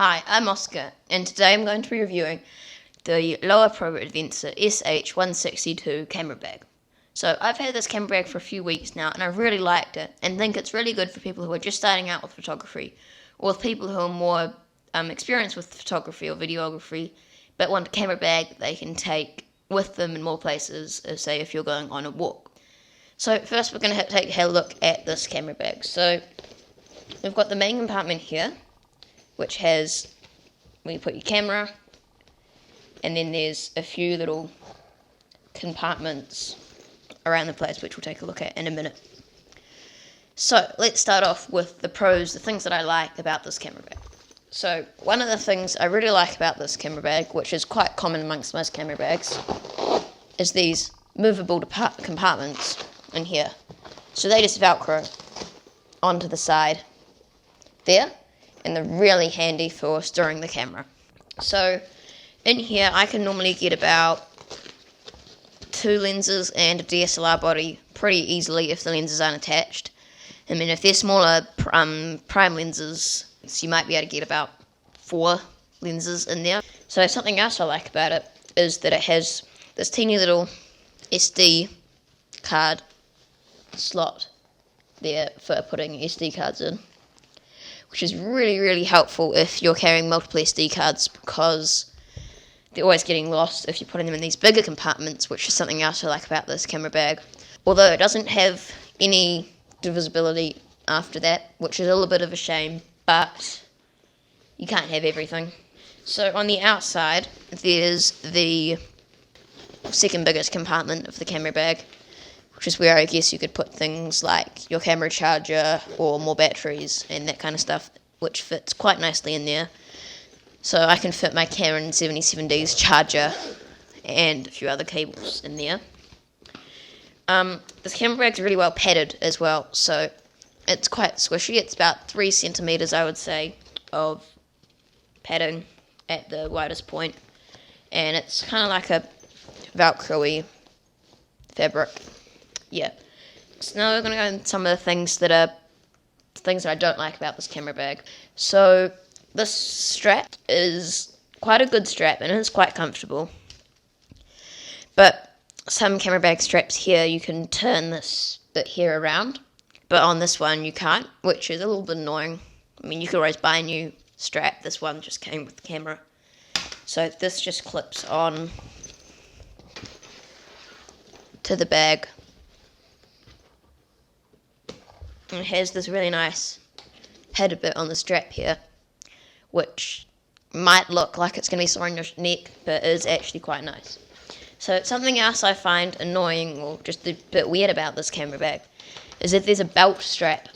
Hi, I'm Oscar, and today I'm going to be reviewing the Lowepro Adventura SH162 camera bag. So I've had this camera bag for a few weeks now, and I really liked it, and think it's really good for people who are just starting out with photography, or with people who are more experienced with photography or videography, but want a camera bag that they can take with them in more places, say if you're going on a walk. So first we're going to take a look at this camera bag. So we've got the main compartment here, which has where you put your camera, and then there's a few little compartments around the place, which we'll take a look at in a minute. So let's start off with the pros, the things that I like about this camera bag. So one of the things I really like about this camera bag, which is quite common amongst most camera bags, is these movable compartments in here. So they just Velcro onto the side there, and they're really handy for storing the camera. So in here I can normally get about 2 lenses and a DSLR body pretty easily if the lenses aren't attached. I mean, if they're smaller prime lenses, so you might be able to get about 4 lenses in there. So something else I like about it is that it has this teeny little SD card slot there for putting SD cards in, which is really, really helpful if you're carrying multiple SD cards, because they're always getting lost if you're putting them in these bigger compartments, which is something else I like about this camera bag. Although it doesn't have any divisibility after that, which is a little bit of a shame, but you can't have everything. So on the outside, there's the second biggest compartment of the camera bag, which is where I guess you could put things like your camera charger or more batteries and that kind of stuff, which fits quite nicely in there. So I can fit my Canon 77D's charger and a few other cables in there. This camera bag's really well padded as well, so it's quite squishy. It's about 3 centimeters, I would say, of padding at the widest point, and it's kind of like a Velcro-y fabric. Yeah. So now we're going to go into some of the things that I don't like about this camera bag. So this strap is quite a good strap, and it's quite comfortable. But some camera bag straps here, you can turn this bit here around, but on this one you can't, which is a little bit annoying. I mean, you could always buy a new strap. This one just came with the camera. So this just clips on to the bag. And it has this really nice padded bit on the strap here, which might look like it's going to be sore on your neck, but is actually quite nice. So something else I find annoying, or just a bit weird about this camera bag, is that there's a belt strap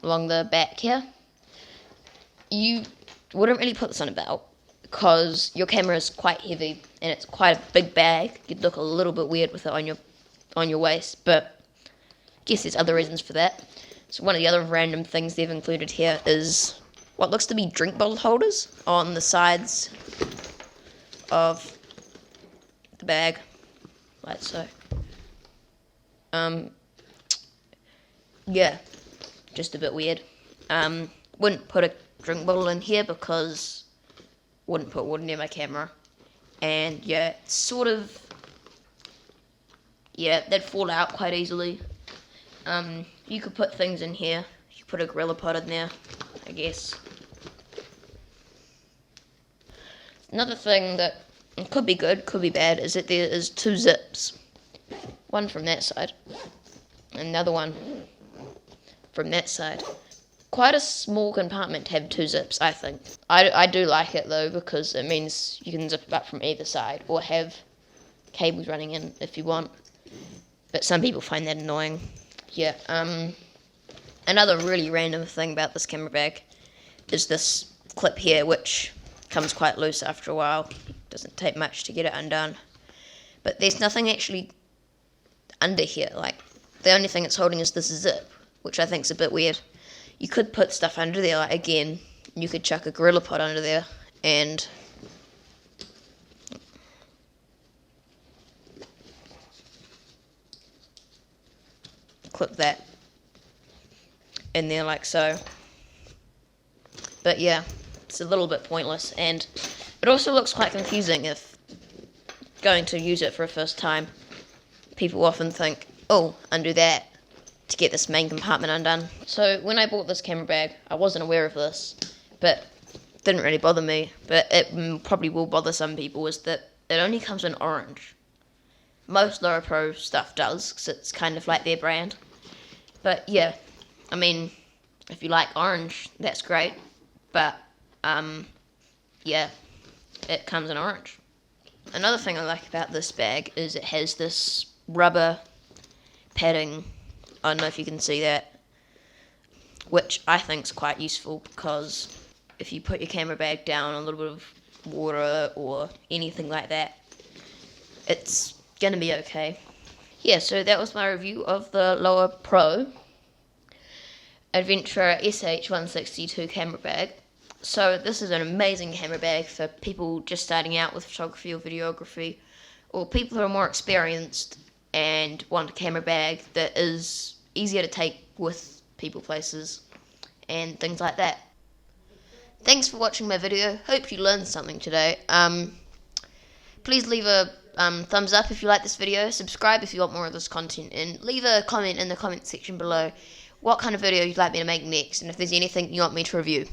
along the back here. You wouldn't really put this on a belt, because your camera is quite heavy, and it's quite a big bag. You'd look a little bit weird with it on your waist, but I guess there's other reasons for that. So one of the other random things they've included here is what looks to be drink bottle holders on the sides of the bag, like so. Yeah, just a bit weird. Wouldn't put a drink bottle in here because wouldn't put water near my camera, and yeah, sort of, yeah, they'd fall out quite easily. You could put things in here. You could put a Gorilla Pod in there, I guess. Another thing that could be good, could be bad, is that there is 2 zips. One from that side, and another one from that side. Quite a small compartment to have 2 zips, I think. I do like it though, because it means you can zip it up from either side, or have cables running in if you want. But some people find that annoying. Yeah, another really random thing about this camera bag is this clip here, which comes quite loose after a while. Doesn't take much to get it undone. But there's nothing actually under here. Like, the only thing it's holding is this zip, which I think is a bit weird. You could put stuff under there, like, again, you could chuck a Gorilla Pod under there, and clip that in there like so. But yeah, it's a little bit pointless, and it also looks quite confusing if going to use it for a first time. People often think, oh, undo that to get this main compartment undone. So when I bought this camera bag, I wasn't aware of this, but it didn't really bother me, but it probably will bother some people, is that it only comes in orange. Most Lowepro stuff does, because it's kind of like their brand. But yeah, I mean, if you like orange, that's great, but yeah, it comes in orange. Another thing I like about this bag is it has this rubber padding. I don't know if you can see that, which I think is quite useful, because if you put your camera bag down a little bit of water or anything like that, it's gonna be okay. Yeah, so that was my review of the Lowepro Adventura SH162 camera bag. So this is an amazing camera bag for people just starting out with photography or videography, or people who are more experienced and want a camera bag that is easier to take with people, places, and things like that. Thanks for watching my video. Hope you learned something today. Please leave a thumbs up if you like this video, subscribe if you want more of this content, and leave a comment in the comment section below what kind of video you'd like me to make next, and if there's anything you want me to review.